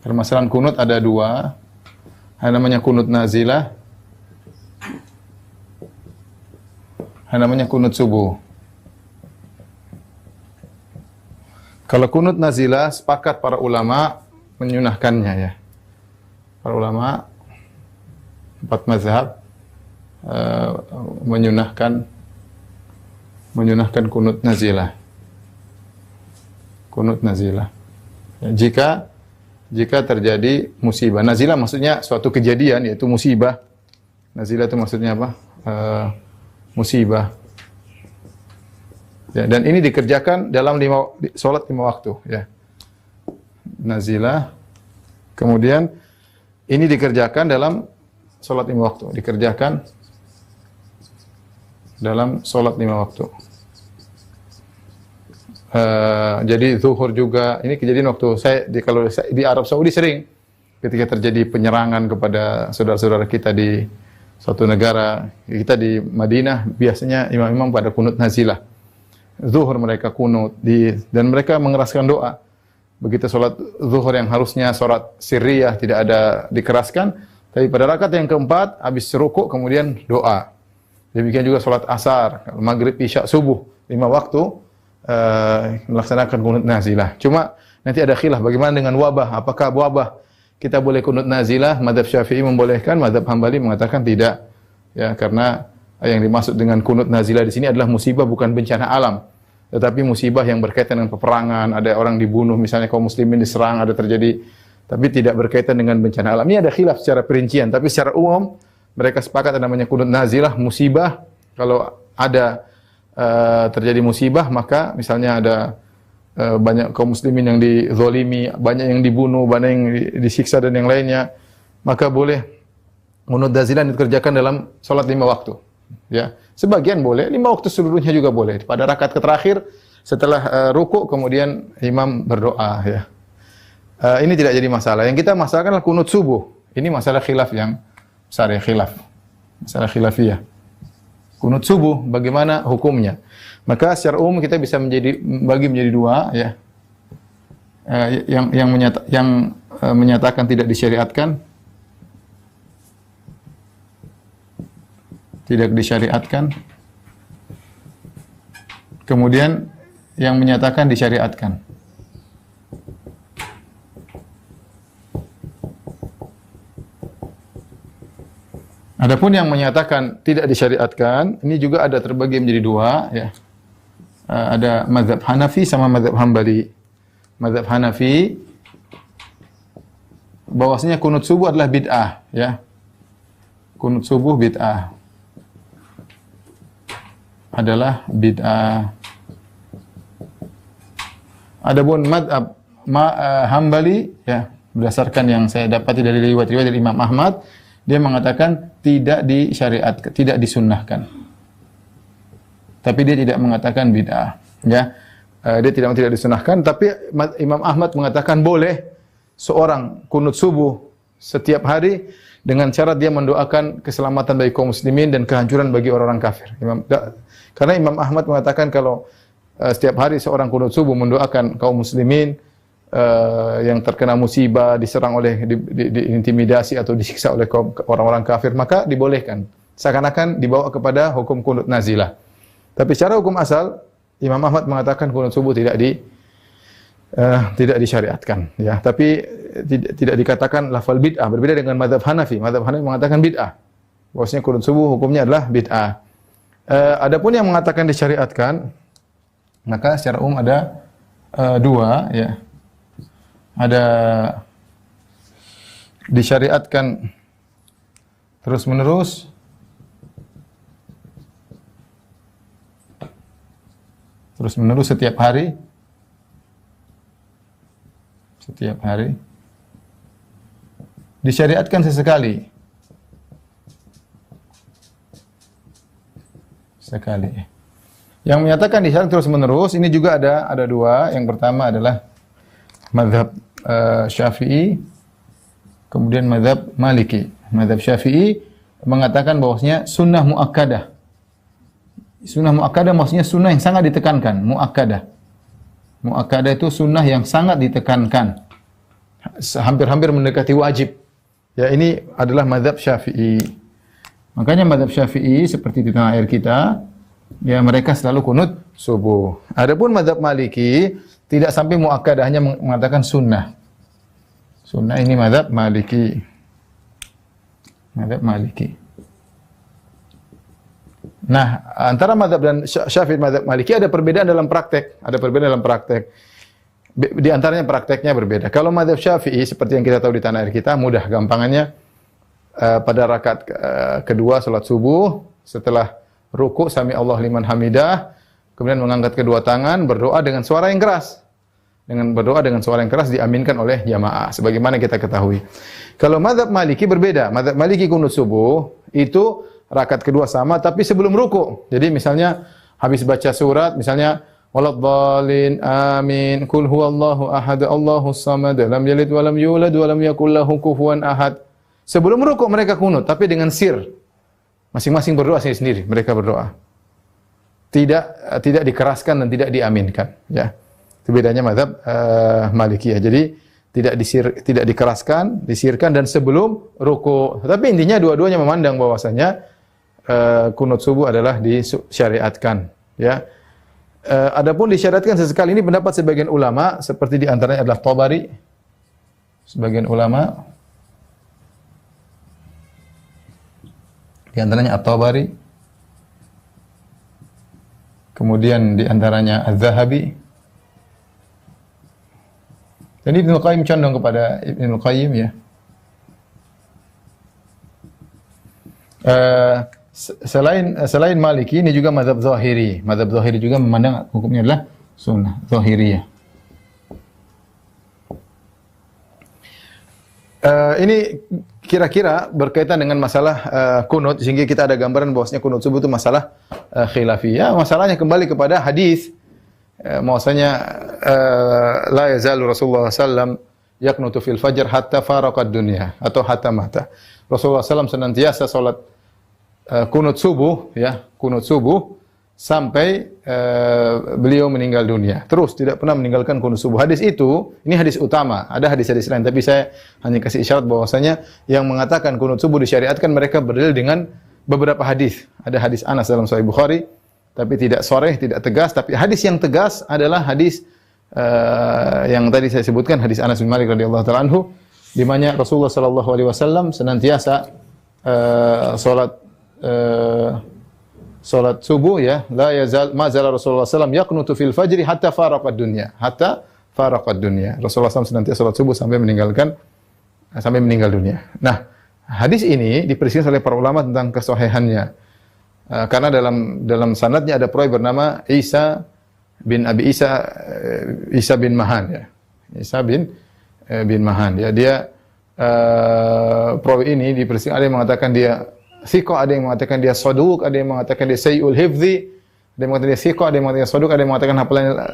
Permasalahan kunut ada dua. Ada namanya kunut nazilah. Ada namanya kunut subuh. Kalau kunut nazilah, sepakat para ulama menyunahkannya ya. Para ulama 4 mazhab menyunahkan kunut nazilah. Kunut nazilah. Ya, jika terjadi musibah. Nazilah maksudnya suatu kejadian, yaitu musibah. Nazilah itu maksudnya apa? Musibah. Ya, dan ini dikerjakan dalam sholat 5 waktu. Ya. Nazilah. Kemudian ini dikerjakan dalam sholat 5 waktu. Dikerjakan dalam sholat 5 waktu. Jadi zuhur juga. Ini kejadian waktu kalau di Arab Saudi sering ketika terjadi penyerangan kepada saudara-saudara kita di suatu negara. Kita di Madinah biasanya imam-imam pada kunut nazilah. Zuhur mereka kunut dan mereka mengeraskan doa. Begitu sholat zuhur yang harusnya sholat sirriyah tidak ada dikeraskan, tapi pada rakaat yang keempat habis rukuk kemudian doa. Demikian juga sholat asar, maghrib, isya, subuh 5 waktu melaksanakan kunut nazilah. Cuma nanti ada khilaf bagaimana dengan wabah. Apakah wabah kita boleh kunut nazilah? Mazhab Syafi'i membolehkan, mazhab Hambali mengatakan tidak. Ya, karena yang dimaksud dengan kunut nazilah di sini adalah musibah, bukan bencana alam. Tetapi musibah yang berkaitan dengan peperangan, ada orang dibunuh, misalnya kaum muslimin diserang, ada terjadi, tapi tidak berkaitan dengan bencana alam. Ini ada khilaf secara perincian, tapi secara umum mereka sepakat ada namanya kunut nazilah, musibah. Kalau ada terjadi musibah, maka misalnya ada banyak kaum muslimin yang dizolimi, banyak yang dibunuh, banyak yang disiksa dan yang lainnya, maka boleh kunut nazilah dikerjakan dalam sholat 5 waktu. Ya, sebagian boleh, 5 waktu seluruhnya juga boleh. Pada rakaat terakhir setelah rukuk kemudian imam berdoa ya. Ini tidak jadi masalah. Yang kita masalahkan adalah kunut subuh. Ini masalah khilaf yang besar ya, khilaf. Masalah khilafiyah. Kunut subuh bagaimana hukumnya? Maka secara umum kita bisa bagi menjadi dua ya. Yang menyatakan tidak disyariatkan, tidak disyariatkan. Kemudian yang menyatakan disyariatkan. Adapun yang menyatakan tidak disyariatkan, ini juga ada terbagi menjadi dua ya. Ada mazhab Hanafi sama mazhab Hambali. Mazhab Hanafi bahwasanya kunut subuh adalah bid'ah ya. Kunut subuh bid'ah. Adalah bid'ah. Adapun mazhab Hambali ya, berdasarkan yang saya dapati dari riwayat-riwayat dari Imam Ahmad, dia mengatakan tidak disyariatkan, tidak disunnahkan. Tapi dia tidak mengatakan bid'ah, ya. Dia tidak disunnahkan, tapi Imam Ahmad mengatakan boleh seorang kunut subuh setiap hari dengan syarat dia mendoakan keselamatan bagi kaum muslimin dan kehancuran bagi orang-orang kafir. Karena Imam Ahmad mengatakan kalau setiap hari seorang kunut subuh mendoakan kaum muslimin yang terkena musibah, diserang oleh diintimidasi atau disiksa oleh orang-orang kafir, maka dibolehkan. Seakan-akan dibawa kepada hukum kunut nazilah. Tapi secara hukum asal Imam Ahmad mengatakan kunut subuh tidak disyariatkan, ya. Tapi tidak dikatakan lafal bid'ah. Berbeda dengan mazhab Hanafi. Mazhab Hanafi mengatakan bid'ah. Bahwasanya kunut subuh hukumnya adalah bid'ah. Adapun yang mengatakan disyariatkan, maka secara umum ada dua, ya. Ada disyariatkan terus-menerus, setiap hari, disyariatkan sesekali, Yang menyatakan disyariatkan terus-menerus ini juga ada dua. Yang pertama adalah mazhab Syafi'i, kemudian mazhab Maliki. Mazhab Syafi'i mengatakan bahwasanya sunnah muakkadah. Sunnah muakkadah maksudnya sunnah yang sangat ditekankan, muakkadah. Muakkadah itu sunnah yang sangat ditekankan. hampir-hampir mendekati wajib. Ya, ini adalah mazhab Syafi'i. Makanya mazhab Syafi'i seperti di tanah air kita, ya mereka selalu kunut subuh. Adapun mazhab Maliki tidak sampai muakkadah, hanya mengatakan sunnah. Sunnah ini mazhab Maliki. Mazhab Maliki. Nah, antara mazhab dan Syafi'i mazhab Maliki ada perbedaan dalam praktek. Ada perbedaan dalam praktek. Di antaranya prakteknya berbeda. Kalau mazhab Syafi'i seperti yang kita tahu di tanah air kita, mudah gampangannya pada rakaat kedua salat subuh, setelah ruku sami Allah liman hamidah, kemudian mengangkat kedua tangan, berdoa dengan suara yang keras. Dengan berdoa dengan suara yang keras diaminkan oleh jamaah sebagaimana kita ketahui. Kalau mazhab Maliki berbeda. Mazhab Maliki kunut subuh itu rakaat kedua sama tapi sebelum ruku. Jadi misalnya habis baca surat, misalnya waladhdallin amin qul huwallahu ahad Allahus samad lam yalid wa lam yulad wa lam yakul lahu kufuwan ahad. Sebelum rukuk mereka kunut tapi dengan sir. Masing-masing berdoa sendiri, mereka berdoa. Tidak dikeraskan dan tidak diaminkan, ya. Itu bedanya mazhab Malikiyah. Jadi tidak dikeraskan, disirkan dan sebelum rukuk. Tapi intinya dua-duanya memandang bahwasanya kunut subuh adalah disyariatkan, ya. Adapun disyariatkan sesekali ini pendapat sebagian ulama seperti di antaranya adalah Tabari. Sebagian ulama di antaranya At-Tabari. Kemudian di antaranya Az-Zahabi. Dan Ibnu Qayyim condong kepada Ibnu Qayyim, ya. Selain Maliki ini juga mazhab Zahiri. Mazhab Zahiri juga memandang hukumnya adalah sunnah Zahiriyah. Ini kira-kira berkaitan dengan masalah kunut sehingga kita ada gambaran bahwasanya kunut subuh itu masalah khilafiyah. Masalahnya kembali kepada hadis bahwasanya la yazalu Rasulullah sallam yaqnutu fil fajr hatta faraqad dunya atau hatta mata. Rasulullah sallam senantiasa salat kunut subuh, ya, kunut subuh sampai beliau meninggal dunia. Terus tidak pernah meninggalkan kunut subuh. Hadis itu, ini hadis utama. Ada hadis-hadis lain, tapi saya hanya kasih isyarat bahwasanya yang mengatakan kunut subuh disyariatkan mereka berdalil dengan beberapa hadis. Ada hadis Anas dalam Sahih Bukhari, tapi tidak sharih, tidak tegas. Tapi hadis yang tegas adalah hadis yang tadi saya sebutkan, hadis Anas bin Malik radhiyallahu taala anhu, di mana Rasulullah sallallahu alaihi wasallam senantiasa salat subuh, ya, la yazal ma zala Rasulullah sallam yaqnutu fil fajri hatta faraqad dunya, hatta faraqad dunya. Rasulullah sallam senantiasa salat subuh sampai meninggal dunia. Nah, hadis ini diperselisihkan oleh para ulama tentang kesahihannya. Karena dalam sanadnya ada perawi bernama Isa bin Mahan, ya. Isa bin Mahan, ya. Dia perawi ini diperselisihkan, ada yang mengatakan dia thiqah, ada yang mengatakan dia saduq, ada yang mengatakan dia sayyul hifzi, ada yang mengatakan dia thiqah, ada yang mengatakan dia saduq, ada yang mengatakan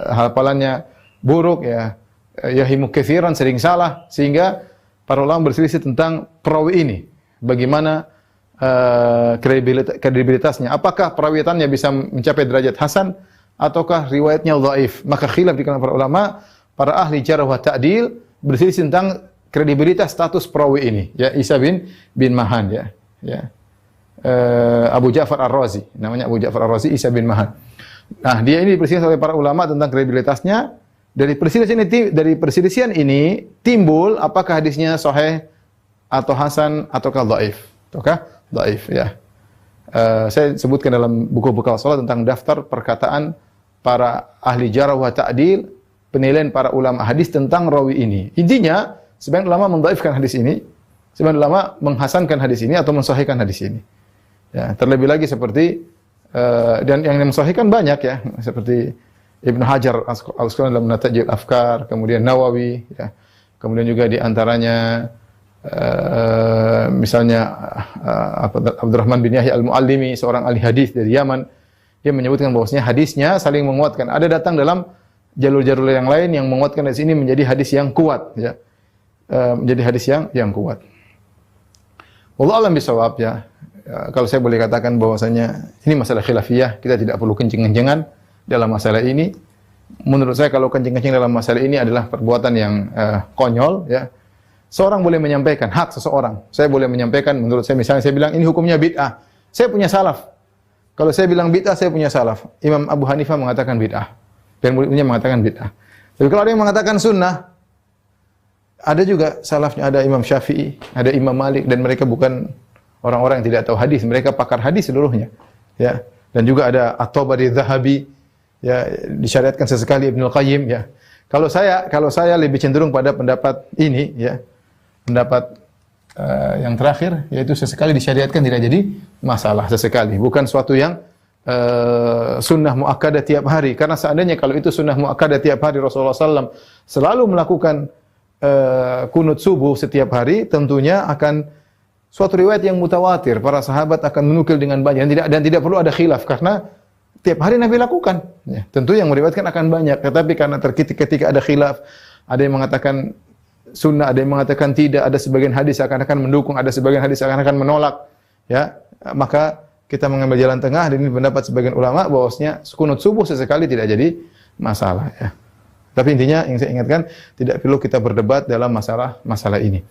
hafalannya buruk, ya. Yahimu katsiran, sering salah, sehingga para ulama berselisih tentang perawi ini. Bagaimana kredibilitasnya? Apakah perawitannya bisa mencapai derajat hasan ataukah riwayatnya dhaif? Maka khilaf di kalangan para ulama, para ahli jarh wa ta'dil berselisih tentang kredibilitas status perawi ini, ya, Isa bin Mahan, ya. Ya. Abu Ja'far Ar-Razi, namanya Abu Ja'far Ar-Razi, Isa bin Mahan. Nah, dia ini diperselisihkan oleh para ulama tentang kredibilitasnya. Dari perselisihan ini timbul apakah hadisnya sahih atau hasan ataukah dhaif. Dhaif, ya. Saya sebutkan dalam buku bekal salat tentang daftar perkataan para ahli jarh wa ta'dil, penilaian para ulama hadis tentang rawi ini. Intinya, sebagian ulama mendhaifkan hadis ini, sebagian ulama menghasankan hadis ini atau mensahihkan hadis ini. Ya, terlebih lagi seperti dan yang mensahihkan banyak, ya, seperti Ibnu Hajar Al-Asqalani dalam Natajil Afkar, kemudian Nawawi, ya. Kemudian juga di antaranya misalnya Abdurrahman bin Yahya Al-Muallimi, seorang ahli hadis dari Yaman, dia menyebutkan bahwasanya hadisnya saling menguatkan. Ada datang dalam jalur-jalur yang lain yang menguatkan hadis ini menjadi hadis yang kuat, ya. Menjadi hadis yang kuat. Wallahu a'lam bishawab, ya. Kalau saya boleh katakan bahwasanya ini masalah khilafiyah, kita tidak perlu kencing-kencengan dalam masalah ini. Menurut saya kalau kencing-kencing dalam masalah ini adalah perbuatan yang konyol, ya. Seorang boleh menyampaikan hak seseorang. Saya boleh menyampaikan menurut saya, misalnya saya bilang ini hukumnya bid'ah. Saya punya salaf. Kalau saya bilang bid'ah, saya punya salaf. Imam Abu Hanifah mengatakan bid'ah. Dan murid-muridnya mengatakan bid'ah. Tapi kalau ada yang mengatakan sunnah, ada juga salafnya, ada Imam Syafi'i, ada Imam Malik, dan mereka bukan orang-orang yang tidak tahu hadis, mereka pakar hadis seluruhnya. Ya. Dan juga ada At-Tabari, Dzahabi, ya, disyariatkan sesekali Ibnu Qayyim, ya. Kalau saya lebih cenderung pada pendapat ini, ya. Pendapat yang terakhir, yaitu sesekali disyariatkan tidak jadi masalah, sesekali, bukan suatu yang sunnah muakkadah tiap hari. Karena seandainya kalau itu sunnah muakkadah tiap hari, Rasulullah SAW selalu melakukan kunut subuh setiap hari, tentunya akan suatu riwayat yang mutawatir. Para sahabat akan menukil dengan banyak dan tidak perlu ada khilaf karena tiap hari Nabi lakukan. Ya, tentu yang meriwayatkan akan banyak. Tetapi karena ketika ada khilaf, ada yang mengatakan sunnah, ada yang mengatakan tidak, ada sebagian hadis akan mendukung, ada sebagian hadis akan menolak. Ya, maka kita mengambil jalan tengah, dan ini pendapat sebagian ulama bahwasanya kunut subuh sesekali tidak jadi masalah. Ya. Tapi intinya yang saya ingatkan, tidak perlu kita berdebat dalam masalah ini.